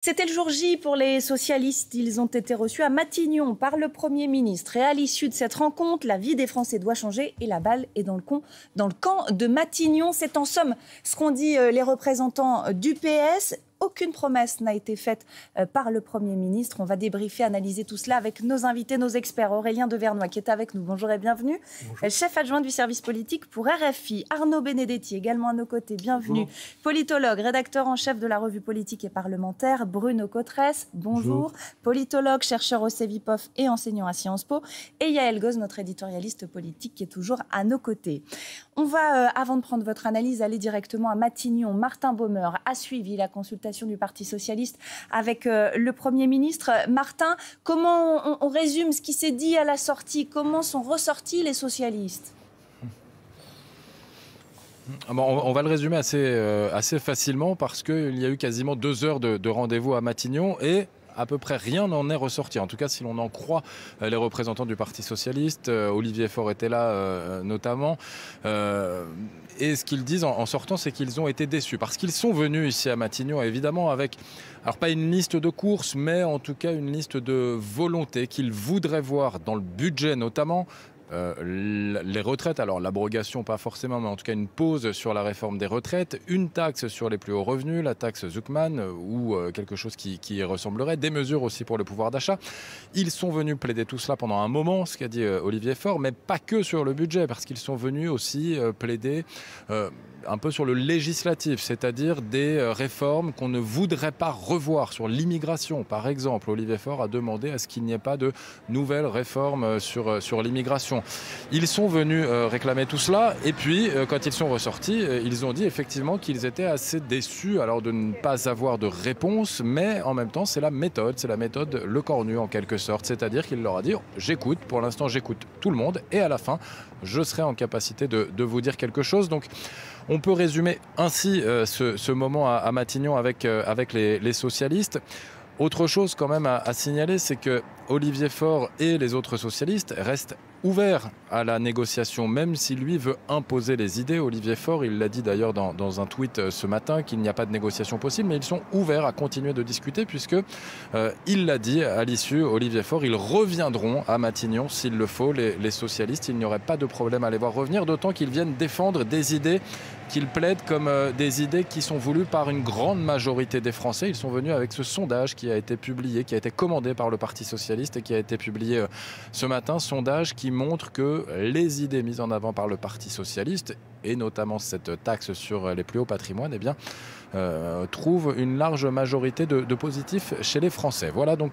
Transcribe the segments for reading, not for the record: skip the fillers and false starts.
C'était le jour J pour les socialistes. Ils ont été reçus à Matignon par le Premier ministre. Et à l'issue de cette rencontre, la vie des Français doit changer et la balle est dans le camp de Matignon. C'est en somme ce qu'ont dit les représentants du PS. Aucune promesse n'a été faite par le Premier ministre. On va débriefer, analyser tout cela avec nos invités, nos experts. Aurélien Devernoy qui est avec nous. Bonjour et bienvenue. Bonjour. Chef adjoint du service politique pour RFI. Arnaud Benedetti également à nos côtés. Bienvenue. Bonjour. Politologue, rédacteur en chef de la revue politique et parlementaire. Bruno Cotresse. Bonjour. Politologue, chercheur au CEVIPOF et enseignant à Sciences Po. Et Yael Goz, notre éditorialiste politique qui est toujours à nos côtés. On va, avant de prendre votre analyse, aller directement à Matignon. Martin Baumer a suivi la consultation du Parti socialiste avec le Premier ministre. Martin, comment on résume ce qui s'est dit à la sortie? Comment sont ressortis les socialistes? On va le résumer assez facilement parce qu'il y a eu quasiment 2 heures de rendez-vous à Matignon et à peu près rien n'en est ressorti. En tout cas, si l'on en croit les représentants du Parti socialiste, Olivier Faure était là notamment. Et ce qu'ils disent en sortant, c'est qu'ils ont été déçus. Parce qu'ils sont venus ici à Matignon, évidemment, avec, alors pas une liste de courses, mais en tout cas une liste de volontés qu'ils voudraient voir dans le budget notamment. Les retraites, alors l'abrogation pas forcément, mais en tout cas une pause sur la réforme des retraites, une taxe sur les plus hauts revenus, la taxe Zuckman ou quelque chose qui y ressemblerait, des mesures aussi pour le pouvoir d'achat. Ils sont venus plaider tout cela pendant un moment, ce qu'a dit Olivier Faure, mais pas que sur le budget, parce qu'ils sont venus aussi plaider un peu sur le législatif, c'est-à-dire des réformes qu'on ne voudrait pas revoir sur l'immigration. Par exemple, Olivier Faure a demandé à ce qu'il n'y ait pas de nouvelles réformes sur l'immigration. Ils sont venus réclamer tout cela et puis quand ils sont ressortis, ils ont dit effectivement qu'ils étaient assez déçus alors de ne pas avoir de réponse, mais en même temps c'est la méthode Lecornu en quelque sorte, c'est-à-dire qu'il leur a dit j'écoute, pour l'instant j'écoute tout le monde et à la fin je serai en capacité de vous dire quelque chose. Donc on peut résumer ainsi ce moment à Matignon avec les socialistes. Autre chose quand même à signaler, c'est que Olivier Faure et les autres socialistes restent ouverts à la négociation, même si lui veut imposer les idées. Olivier Faure, il l'a dit d'ailleurs dans un tweet ce matin, qu'il n'y a pas de négociation possible, mais ils sont ouverts à continuer de discuter, puisque il l'a dit à l'issue, Olivier Faure, ils reviendront à Matignon s'il le faut, les socialistes. Il n'y aurait pas de problème à les voir revenir, d'autant qu'ils viennent défendre des idées qu'ils plaident comme des idées qui sont voulues par une grande majorité des Français. Ils sont venus avec ce sondage qui a été publié, qui a été commandé par le Parti socialiste et qui a été publié ce matin. Sondage qui montre que les idées mises en avant par le Parti socialiste, et notamment cette taxe sur les plus hauts patrimoines, eh bien, trouvent une large majorité de positifs chez les Français. Voilà donc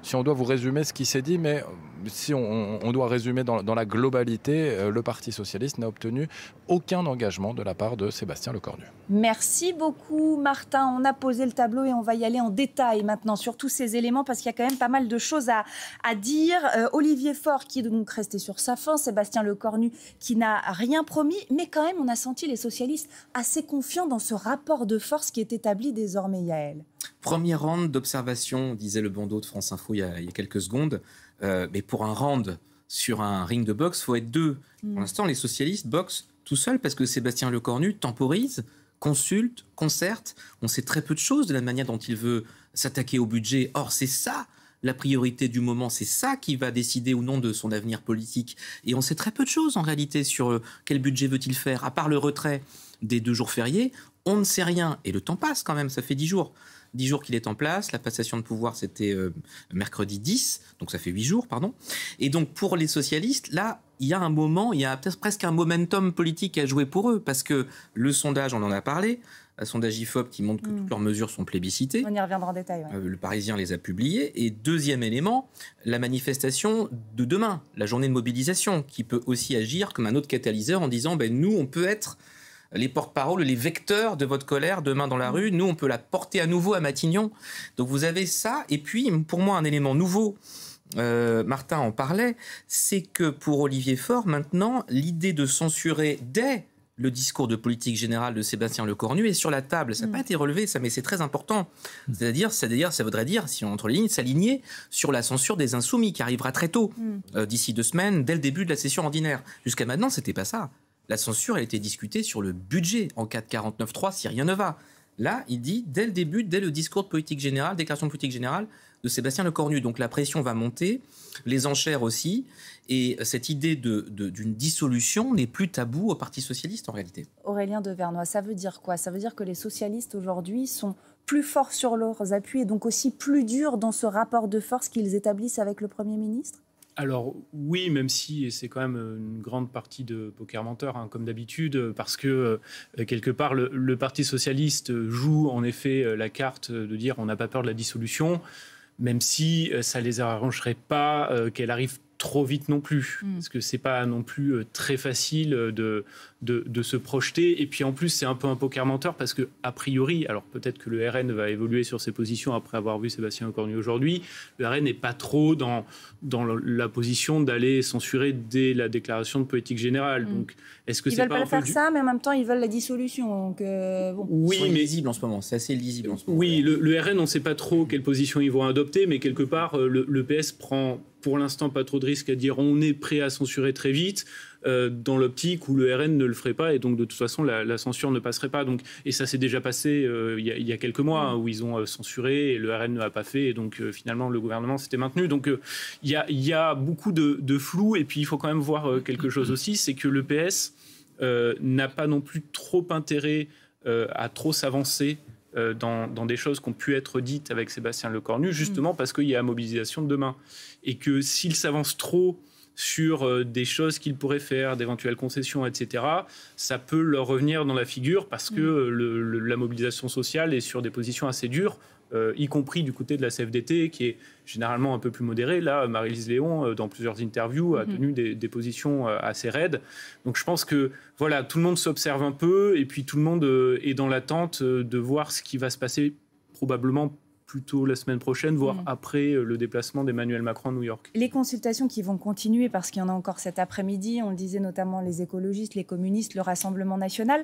si on doit vous résumer ce qui s'est dit, mais si on doit résumer dans la globalité, le Parti socialiste n'a obtenu aucun engagement de la part de Sébastien Lecornu. Merci beaucoup Martin. On a posé le tableau et on va y aller en détail maintenant sur tous ces éléments parce qu'il y a quand même pas mal de choses à dire. Olivier Faure qui est donc resté sur sa faim, Sébastien Lecornu qui n'a rien promis, mais quand même on a senti les socialistes assez confiants dans ce rapport de force qui est établi désormais, Yael. Premier round d'observation, disait le bandeau de France Info il y a quelques secondes, mais pour un round sur un ring de boxe, il faut être deux. Pour l'instant, les socialistes boxent tout seuls parce que Sébastien Lecornu temporise, consulte, concerte. On sait très peu de choses de la manière dont il veut s'attaquer au budget. Or, c'est ça la priorité du moment, c'est ça qui va décider ou non de son avenir politique. Et on sait très peu de choses en réalité sur quel budget veut-il faire. À part le retrait des 2 jours fériés, on ne sait rien. Et le temps passe quand même, ça fait 10 jours. 10 jours qu'il est en place, la passation de pouvoir c'était mercredi 10, donc ça fait 8 jours, pardon. Et donc pour les socialistes, là, il y a un moment, il y a peut-être presque un momentum politique à jouer pour eux, parce que le sondage, on en a parlé, un sondage IFOP qui montre que toutes leurs mesures sont plébiscitées. On y reviendra en détail. Ouais. Le Parisien les a publiées. Et deuxième élément, la manifestation de demain, la journée de mobilisation, qui peut aussi agir comme un autre catalyseur en disant nous, on peut être les porte-paroles, les vecteurs de votre colère demain dans la rue. Nous, on peut la porter à nouveau à Matignon. Donc vous avez ça. Et puis, pour moi, un élément nouveau, Martin en parlait, c'est que pour Olivier Faure, maintenant, l'idée de censurer dès le discours de politique générale de Sébastien Lecornu est sur la table. Ça n'a pas été relevé, ça, mais c'est très important. C'est-à-dire, ça voudrait dire, si on entre les lignes, s'aligner sur la censure des Insoumis, qui arrivera très tôt, d'ici 2 semaines, dès le début de la session ordinaire. Jusqu'à maintenant, c'était pas ça. La censure, elle était discutée sur le budget en cas de 49.3, si rien ne va. Là, il dit dès le début, dès le discours de politique générale, déclaration de politique générale de Sébastien Lecornu. Donc la pression va monter, les enchères aussi, et cette idée d'une dissolution n'est plus tabou au Parti socialiste en réalité. Aurélien de Vernois, ça veut dire quoi? Ça veut dire que les socialistes aujourd'hui sont plus forts sur leurs appuis et donc aussi plus durs dans ce rapport de force qu'ils établissent avec le Premier ministre? Alors oui, même si c'est quand même une grande partie de poker menteur, hein, comme d'habitude, parce que quelque part le Parti socialiste joue en effet la carte de dire on n'a pas peur de la dissolution, même si ça les arrangerait pas qu'elle arrive trop vite non plus, parce que c'est pas non plus très facile de se projeter. Et puis en plus, c'est un peu un poker menteur parce que a priori, alors peut-être que le RN va évoluer sur ses positions après avoir vu Sébastien Lecornu aujourd'hui, le RN n'est pas trop dans la position d'aller censurer dès la déclaration de politique générale. Donc, est-ce que ils veulent pas faire ça, mais en même temps, ils veulent la dissolution. Donc, bon. Oui, mais lisible en ce moment. C'est assez lisible en ce moment. Oui, le RN, on ne sait pas trop quelle position ils vont adopter, mais quelque part, le PS prend pour l'instant pas trop de risques à dire on est prêt à censurer très vite, dans l'optique où le RN ne le ferait pas et donc de toute façon la censure ne passerait pas. Donc, et ça s'est déjà passé il y a quelques mois hein, où ils ont censuré et le RN ne l'a pas fait et donc finalement le gouvernement s'était maintenu. Donc il y a beaucoup de flou et puis il faut quand même voir quelque chose aussi, c'est que le PS n'a pas non plus trop intérêt à trop s'avancer dans des choses qui ont pu être dites avec Sébastien Lecornu, justement parce qu'il y a la mobilisation de demain. Et que s'il s'avance trop sur des choses qu'il pourrait faire, d'éventuelles concessions, etc., ça peut leur revenir dans la figure parce que la mobilisation sociale est sur des positions assez dures, y compris du côté de la CFDT, qui est généralement un peu plus modérée. Là, Marie-Lise Léon, dans plusieurs interviews, a tenu des positions assez raides. Donc je pense que voilà, tout le monde s'observe un peu et puis tout le monde est dans l'attente de voir ce qui va se passer probablement plutôt la semaine prochaine, voire après le déplacement d'Emmanuel Macron à New York. Les consultations qui vont continuer, parce qu'il y en a encore cet après-midi, on le disait notamment les écologistes, les communistes, le Rassemblement national,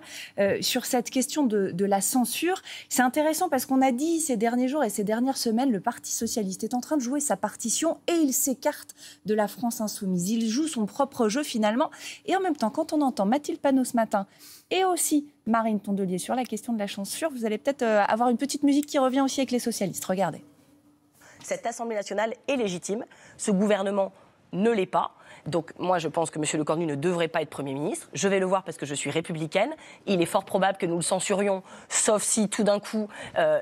sur cette question de la censure. C'est intéressant parce qu'on a dit ces derniers jours et ces dernières semaines, le Parti socialiste est en train de jouer sa partition et il s'écarte de la France insoumise. Il joue son propre jeu finalement. Et en même temps, quand on entend Mathilde Panot ce matin et aussi Marine Tondelier sur la question de la censure, vous allez peut-être avoir une petite musique qui revient aussi avec les socialistes. Regardez. Cette Assemblée nationale est légitime, ce gouvernement ne l'est pas. Donc moi je pense que M. Lecornu ne devrait pas être Premier ministre. Je vais le voir parce que je suis républicaine. Il est fort probable que nous le censurions, sauf si tout d'un coup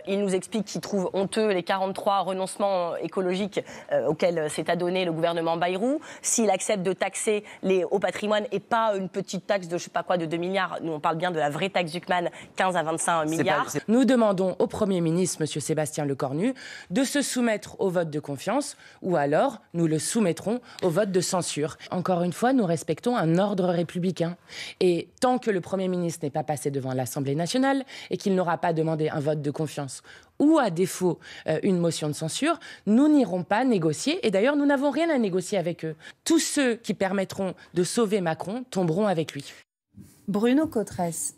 il nous explique qu'il trouve honteux les 43 renoncements écologiques auxquels s'est adonné le gouvernement Bayrou. S'il accepte de taxer les hauts patrimoines et pas une petite taxe de je sais pas quoi de 2 milliards. Nous on parle bien de la vraie taxe Zuckman, 15 à 25 milliards. Nous demandons au Premier ministre, M. Sébastien Lecornu, de se soumettre au vote de confiance ou alors nous le soumettrons au vote de censure. Encore une fois, nous respectons un ordre républicain. Et tant que le Premier ministre n'est pas passé devant l'Assemblée nationale et qu'il n'aura pas demandé un vote de confiance ou à défaut une motion de censure, nous n'irons pas négocier. Et d'ailleurs, nous n'avons rien à négocier avec eux. Tous ceux qui permettront de sauver Macron tomberont avec lui. Bruno Cotresse,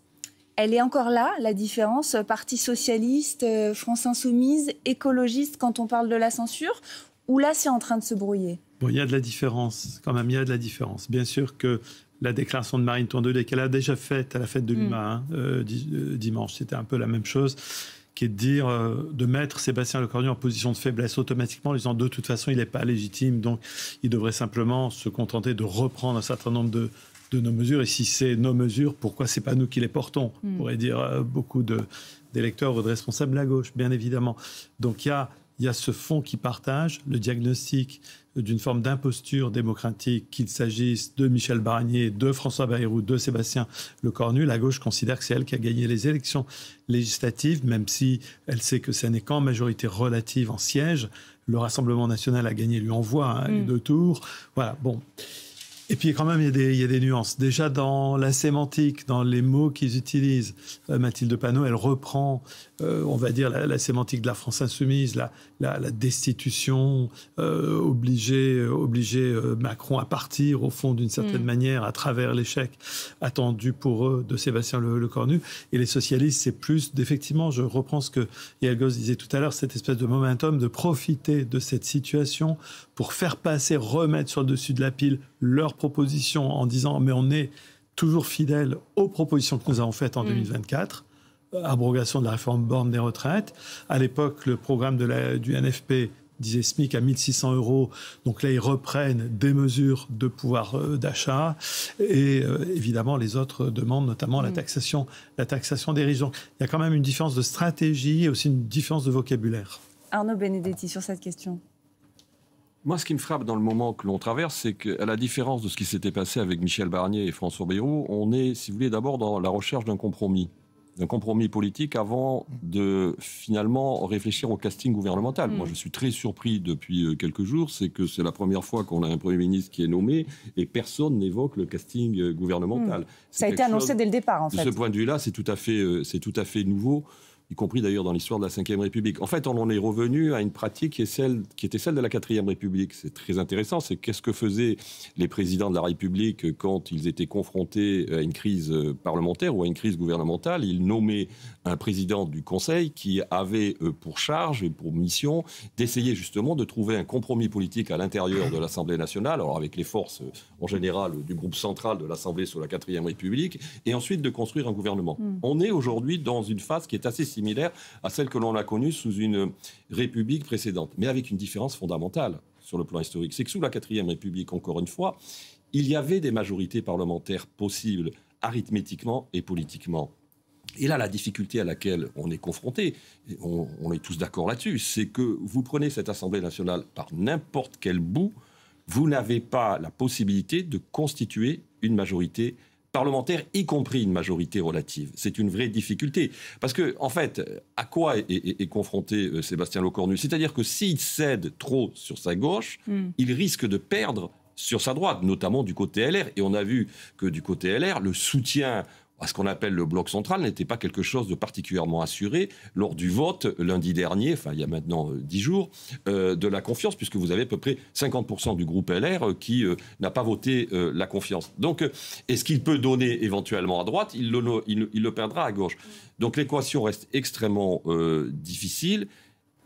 elle est encore là, la différence Parti socialiste, France insoumise, écologiste quand on parle de la censure? Ou là, c'est en train de se brouiller? Bon, il y a de la différence, quand même, il y a de la différence. Bien sûr que la déclaration de Marine Tondelier, qu'elle a déjà faite à la fête de l'UMA, dimanche, c'était un peu la même chose, qui est de dire, de mettre Sébastien Lecornu en position de faiblesse automatiquement, en disant de toute façon, il n'est pas légitime, donc il devrait simplement se contenter de reprendre un certain nombre de nos mesures. Et si c'est nos mesures, pourquoi c'est pas nous qui les portons? On pourrait dire beaucoup d'électeurs ou de responsables de la gauche, bien évidemment. Donc il y a ce fond qui partage le diagnostic d'une forme d'imposture démocratique, qu'il s'agisse de Michel Barnier, de François Bayrou, de Sébastien Lecornu. La gauche considère que c'est elle qui a gagné les élections législatives, même si elle sait que ce n'est qu'en majorité relative en siège. Le Rassemblement national a gagné, lui envoie les 2 tours. Voilà, bon. Et puis quand même, il y a des nuances. Déjà dans la sémantique, dans les mots qu'ils utilisent, Mathilde Panot, elle reprend, on va dire, la sémantique de la France insoumise, la destitution, obliger Macron à partir, au fond, d'une certaine manière, à travers l'échec attendu pour eux de Sébastien Lecornu. Et les socialistes, c'est plus, effectivement, je reprends ce que Yael Gauze disait tout à l'heure, cette espèce de momentum de profiter de cette situation pour faire passer, remettre sur le dessus de la pile leurs propositions en disant mais on est toujours fidèle aux propositions que nous avons faites en 2024. abrogation de la réforme Borne des retraites. À l'époque, le programme du NFP disait SMIC à 1 600 €. Donc là, ils reprennent des mesures de pouvoir d'achat. Et évidemment, les autres demandent notamment la taxation des riches. Donc il y a quand même une différence de stratégie et aussi une différence de vocabulaire. Arnaud Benedetti, sur cette question. Moi, ce qui me frappe dans le moment que l'on traverse, c'est qu'à la différence de ce qui s'était passé avec Michel Barnier et François Bayrou, on est, si vous voulez, d'abord dans la recherche d'un compromis politique avant de finalement réfléchir au casting gouvernemental. Moi, je suis très surpris depuis quelques jours, c'est que c'est la première fois qu'on a un Premier ministre qui est nommé et personne n'évoque le casting gouvernemental. Ça a été annoncé dès le départ, en fait. De ce point de vue-là, c'est tout à fait nouveau, y compris d'ailleurs dans l'histoire de la Ve République. En fait, on en est revenu à une pratique qui était celle de la IVe République. C'est très intéressant, c'est qu'est-ce que faisaient les présidents de la République quand ils étaient confrontés à une crise parlementaire ou à une crise gouvernementale. Ils nommaient un président du Conseil qui avait pour charge et pour mission d'essayer justement de trouver un compromis politique à l'intérieur de l'Assemblée nationale, alors avec les forces en général du groupe central de l'Assemblée sous la IVe République, et ensuite de construire un gouvernement. On est aujourd'hui dans une phase qui est assez similaire à celle que l'on a connue sous une République précédente, mais avec une différence fondamentale sur le plan historique. C'est que sous la IVe République, encore une fois, il y avait des majorités parlementaires possibles arithmétiquement et politiquement. Et là, la difficulté à laquelle on est confronté, on est tous d'accord là-dessus, c'est que vous prenez cette Assemblée nationale par n'importe quel bout, vous n'avez pas la possibilité de constituer une majorité parlementaire, y compris une majorité relative. C'est une vraie difficulté. Parce que, en fait, à quoi est confronté Sébastien Lecornu ? C'est-à-dire que s'il cède trop sur sa gauche, il risque de perdre sur sa droite, notamment du côté LR. Et on a vu que du côté LR, le soutien à ce qu'on appelle le bloc central n'était pas quelque chose de particulièrement assuré lors du vote lundi dernier, enfin il y a maintenant 10 jours, de la confiance, puisque vous avez à peu près 50% du groupe LR qui n'a pas voté la confiance. Donc, est-ce qu'il peut donner éventuellement à droite ? Il le perdra à gauche. Donc l'équation reste extrêmement difficile.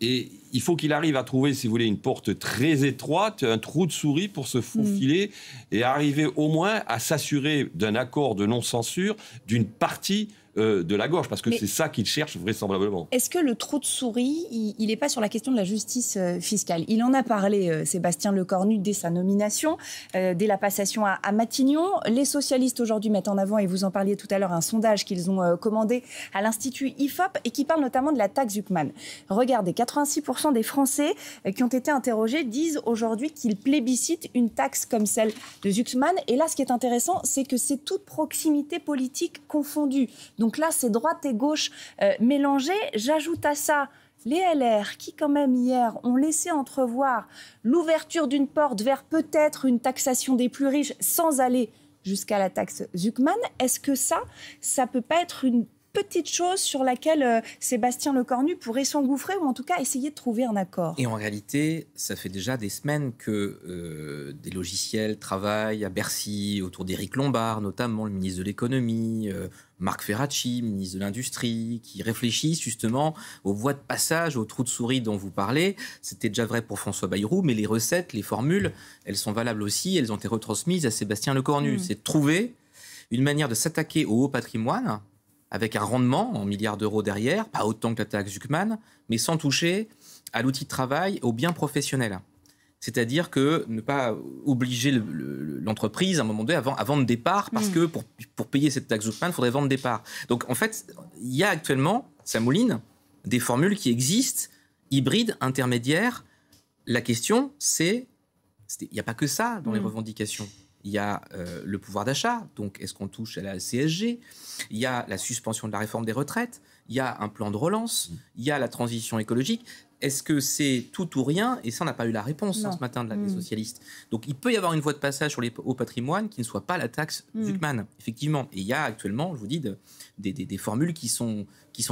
Et il faut qu'il arrive à trouver, si vous voulez, une porte très étroite, un trou de souris pour se faufiler et arriver au moins à s'assurer d'un accord de non-censure d'une partie de la gauche, parce que c'est ça qu'il cherche vraisemblablement. Est-ce que le trou de souris, il n'est pas sur la question de la justice fiscale ? Il en a parlé, Sébastien Lecornu, dès sa nomination, dès la passation à Matignon. Les socialistes aujourd'hui mettent en avant, et vous en parliez tout à l'heure, un sondage qu'ils ont commandé à l'Institut IFOP et qui parle notamment de la taxe Zuckman. Regardez, 86% des Français qui ont été interrogés disent aujourd'hui qu'ils plébiscitent une taxe comme celle de Zuckman. Et là, ce qui est intéressant, c'est que c'est toute proximité politique confondue. Donc là, c'est droite et gauche mélangées. J'ajoute à ça les LR qui, quand même, hier, ont laissé entrevoir l'ouverture d'une porte vers peut-être une taxation des plus riches sans aller jusqu'à la taxe Zuckman. Est-ce que ça peut pas être une petite chose sur laquelle Sébastien Lecornu pourrait s'engouffrer ou en tout cas essayer de trouver un accord? Et en réalité, ça fait déjà des semaines que des logiciels travaillent à Bercy autour d'Éric Lombard, notamment le ministre de l'économie, Marc Ferracci, ministre de l'Industrie, qui réfléchissent justement aux voies de passage, aux trous de souris dont vous parlez. C'était déjà vrai pour François Bayrou, mais les recettes, les formules, elles sont valables aussi, elles ont été retransmises à Sébastien Lecornu. C'est de trouver une manière de s'attaquer au haut patrimoine avec un rendement en milliards d'euros derrière, pas autant que la taxe Zuckman, mais sans toucher à l'outil de travail, aux biens professionnels. C'est-à-dire que ne pas obliger l'entreprise à un moment donné à vendre des parts, parce que pour payer cette taxe Zuckman, il faudrait vendre des parts. Donc en fait, il y a actuellement, ça mouline, des formules qui existent, hybrides, intermédiaires. La question, il n'y a pas que ça dans les revendications. Il y a le pouvoir d'achat, donc est-ce qu'on touche à la CSG ? Il y a la suspension de la réforme des retraites, il y a un plan de relance, il y a la transition écologique. Est-ce que c'est tout ou rien ? Et ça, on n'a pas eu la réponse ce matin de des socialistes. Donc il peut y avoir une voie de passage sur les hauts patrimoines qui ne soit pas la taxe Zuckman, effectivement. Et il y a actuellement, je vous dis, des formules qui sont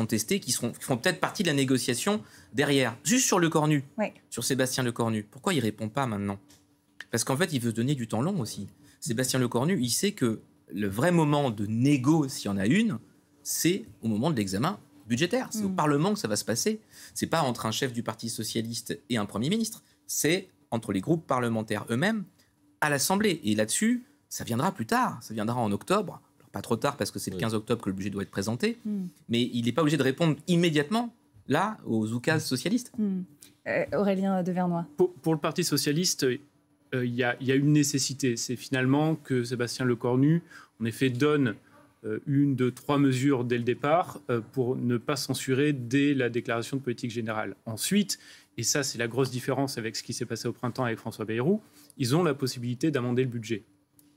testées, qui font peut-être partie de la négociation derrière. Juste sur Lecornu, sur Sébastien Lecornu. Pourquoi il ne répond pas maintenant ? Parce qu'en fait, il veut se donner du temps long aussi. Sébastien Lecornu, il sait que le vrai moment de négo, s'il y en a une, c'est au moment de l'examen budgétaire. C'est au Parlement que ça va se passer. C'est pas entre un chef du Parti socialiste et un Premier ministre. C'est entre les groupes parlementaires eux-mêmes à l'Assemblée. Et là-dessus, ça viendra plus tard. Ça viendra en octobre. pas trop tard parce que c'est le 15 octobre que le budget doit être présenté, mais il n'est pas obligé de répondre immédiatement, là, aux oukases socialistes. Aurélien Devernoy. Pour le Parti socialiste, il y a une nécessité. C'est finalement que Sébastien Lecornu, en effet, donne 1, 2, 3 mesures dès le départ pour ne pas censurer dès la déclaration de politique générale. Ensuite, et ça c'est la grosse différence avec ce qui s'est passé au printemps avec François Bayrou, ils ont la possibilité d'amender le budget,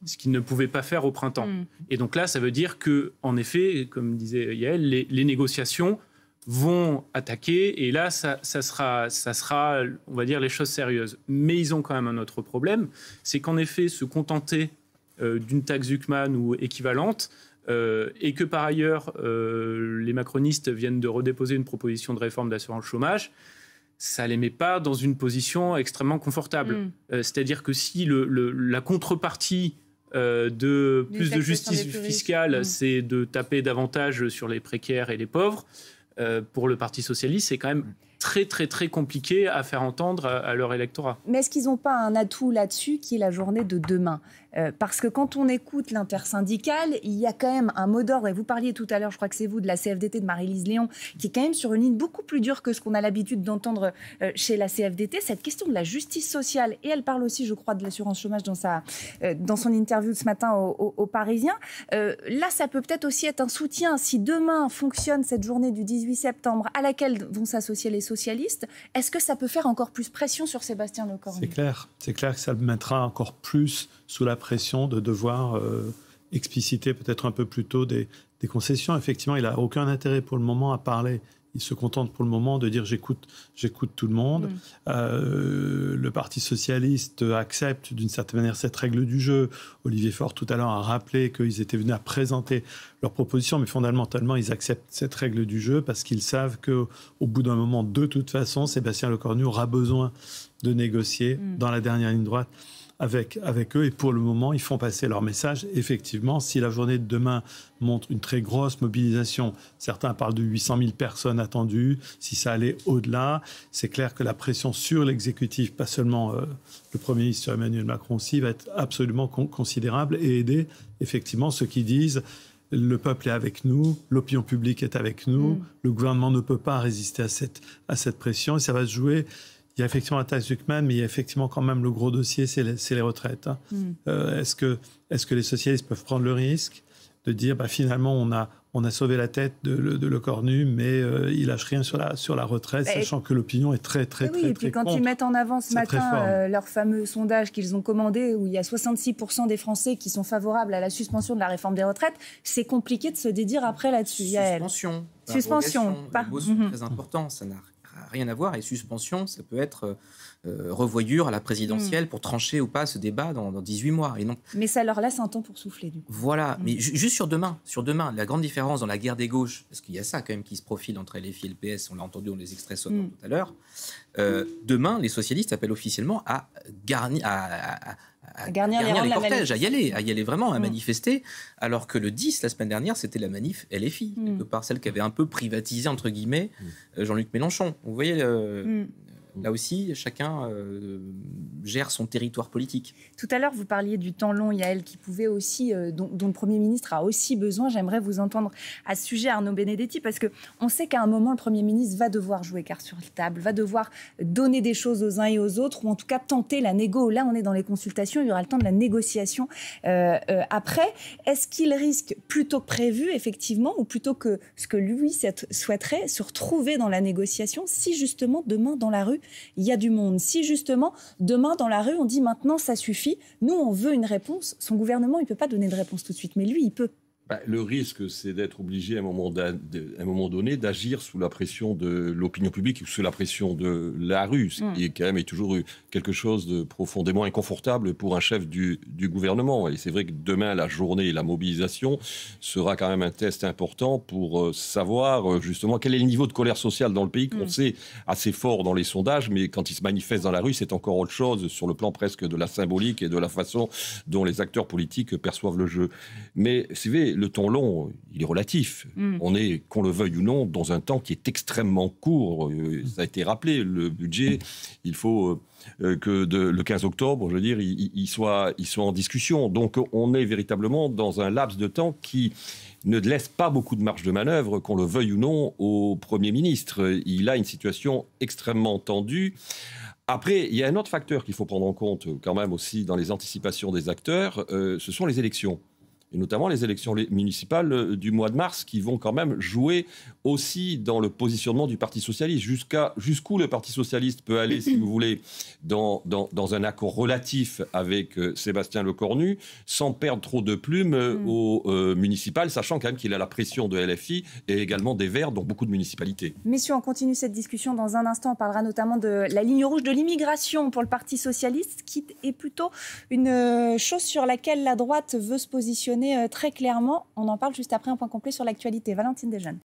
ce qu'ils ne pouvaient pas faire au printemps. Et donc là, ça veut dire que, en effet, comme disait Yael, les négociations vont attaquer, et là, ça sera, on va dire, les choses sérieuses. Mais ils ont quand même un autre problème, c'est qu'en effet, se contenter d'une taxe Zuckman ou équivalente, et que par ailleurs, les macronistes viennent de redéposer une proposition de réforme d'assurance chômage, ça ne les met pas dans une position extrêmement confortable. C'est-à-dire que si la contrepartie de plus de justice fiscale, c'est de taper davantage sur les précaires et les pauvres, pour le Parti socialiste, c'est quand même très, très, très compliqué à faire entendre à leur électorat. Mais est-ce qu'ils n'ont pas un atout là-dessus qui est la journée de demain ? Parce que quand on écoute l'intersyndicale, il y a quand même un mot d'ordre, et vous parliez tout à l'heure, je crois que c'est vous, de la CFDT, de Marie-Lise Léon, qui est quand même sur une ligne beaucoup plus dure que ce qu'on a l'habitude d'entendre chez la CFDT, cette question de la justice sociale, et elle parle aussi, je crois, de l'assurance chômage dans son interview de ce matin aux Parisiens. Là, ça peut peut-être aussi être un soutien. Si demain fonctionne cette journée du 18 septembre, à laquelle vont s'associer les socialistes, est-ce que ça peut faire encore plus pression sur Sébastien Lecornu ? C'est clair que ça le mettra encore plus sous la pression de devoir expliciter peut-être un peu plus tôt des concessions. Effectivement, il n'a aucun intérêt pour le moment à parler. Il se contente pour le moment de dire j'écoute tout le monde. Le Parti socialiste accepte d'une certaine manière cette règle du jeu. Olivier Faure tout à l'heure a rappelé qu'ils étaient venus à présenter leurs propositions, mais fondamentalement ils acceptent cette règle du jeu parce qu'ils savent qu'au bout d'un moment, de toute façon, Sébastien Lecornu aura besoin de négocier dans la dernière ligne droite avec eux, et pour le moment, ils font passer leur message. Effectivement, si la journée de demain montre une très grosse mobilisation, certains parlent de 800 000 personnes attendues, si ça allait au-delà, c'est clair que la pression sur l'exécutif, pas seulement le Premier ministre, sur Emmanuel Macron aussi, va être absolument considérable et aider effectivement ceux qui disent le peuple est avec nous, l'opinion publique est avec nous, le gouvernement ne peut pas résister à cette pression, et ça va se jouer. Il y a effectivement la taxe Zuckman, mais il y a effectivement quand même le gros dossier, c'est les retraites. Est-ce que les socialistes peuvent prendre le risque de dire finalement on a sauvé la tête de Lecornu, mais il lâche rien sur la retraite, sachant que l'opinion est très et puis quand ils mettent en avant ce matin leur fameux sondage qu'ils ont commandé, où il y a 66% des Français qui sont favorables à la suspension de la réforme des retraites, c'est compliqué de se dédire après là-dessus. Suspension. Le mot est très important, ça n'a rien à voir, et suspension, ça peut être revoyure à la présidentielle pour trancher ou pas ce débat dans 18 mois. Et non. Mais ça leur laisse un temps pour souffler, du coup. Voilà, mais juste sur demain, la grande différence dans la guerre des gauches, parce qu'il y a ça quand même qui se profile entre LFI et le PS, on l'a entendu dans les extraits sonores tout à l'heure, demain, les socialistes appellent officiellement à garnir les cortèges, à y aller vraiment, à manifester, alors que le 10, la semaine dernière, c'était la manif LFI, quelque part, celle qui avait un peu privatisé, entre guillemets, Jean-Luc Mélenchon. Vous voyez, là aussi, chacun gère son territoire politique. Tout à l'heure, vous parliez du temps long, Yael, qui pouvait aussi, dont le Premier ministre a aussi besoin. J'aimerais vous entendre à ce sujet, Arnaud Benedetti, parce qu'on sait qu'à un moment, le Premier ministre va devoir jouer carte sur table, va devoir donner des choses aux uns et aux autres, ou en tout cas tenter la négo. Là, on est dans les consultations, il y aura le temps de la négociation après. Est-ce qu'il risque, plutôt que prévu, effectivement, ou plutôt que ce que lui souhaiterait, se retrouver dans la négociation, si justement, demain, dans la rue, il y a du monde. Si justement, demain, dans la rue, on dit maintenant, ça suffit, nous, on veut une réponse. Son gouvernement, il ne peut pas donner de réponse tout de suite, mais lui, il peut. Le risque, c'est d'être obligé à un moment donné d'agir sous la pression de l'opinion publique, sous la pression de la rue, ce qui est quand même toujours quelque chose de profondément inconfortable pour un chef du gouvernement. Et c'est vrai que demain, la journée et la mobilisation sera quand même un test important pour savoir justement quel est le niveau de colère sociale dans le pays, qu'on sait assez fort dans les sondages, mais quand il se manifeste dans la rue, c'est encore autre chose sur le plan presque de la symbolique et de la façon dont les acteurs politiques perçoivent le jeu. Mais, vous savez, le temps long, il est relatif. On est, qu'on le veuille ou non, dans un temps qui est extrêmement court. Ça a été rappelé, le budget, il faut que le 15 octobre, je veux dire, il soit en discussion. Donc on est véritablement dans un laps de temps qui ne laisse pas beaucoup de marge de manœuvre, qu'on le veuille ou non, au Premier ministre. Il a une situation extrêmement tendue. Après, il y a un autre facteur qu'il faut prendre en compte quand même aussi dans les anticipations des acteurs, ce sont les élections. Et notamment les élections municipales du mois de mars qui vont quand même jouer aussi dans le positionnement du Parti socialiste. Jusqu'où le Parti socialiste peut aller, si vous voulez, dans un accord relatif avec Sébastien Lecornu, sans perdre trop de plumes aux municipales, sachant quand même qu'il a la pression de LFI et également des Verts, donc beaucoup de municipalités. Messieurs, on continue cette discussion dans un instant. On parlera notamment de la ligne rouge de l'immigration pour le Parti socialiste, qui est plutôt une chose sur laquelle la droite veut se positionner très clairement. On en parle juste après un point complet sur l'actualité. Valentine Desjeunes.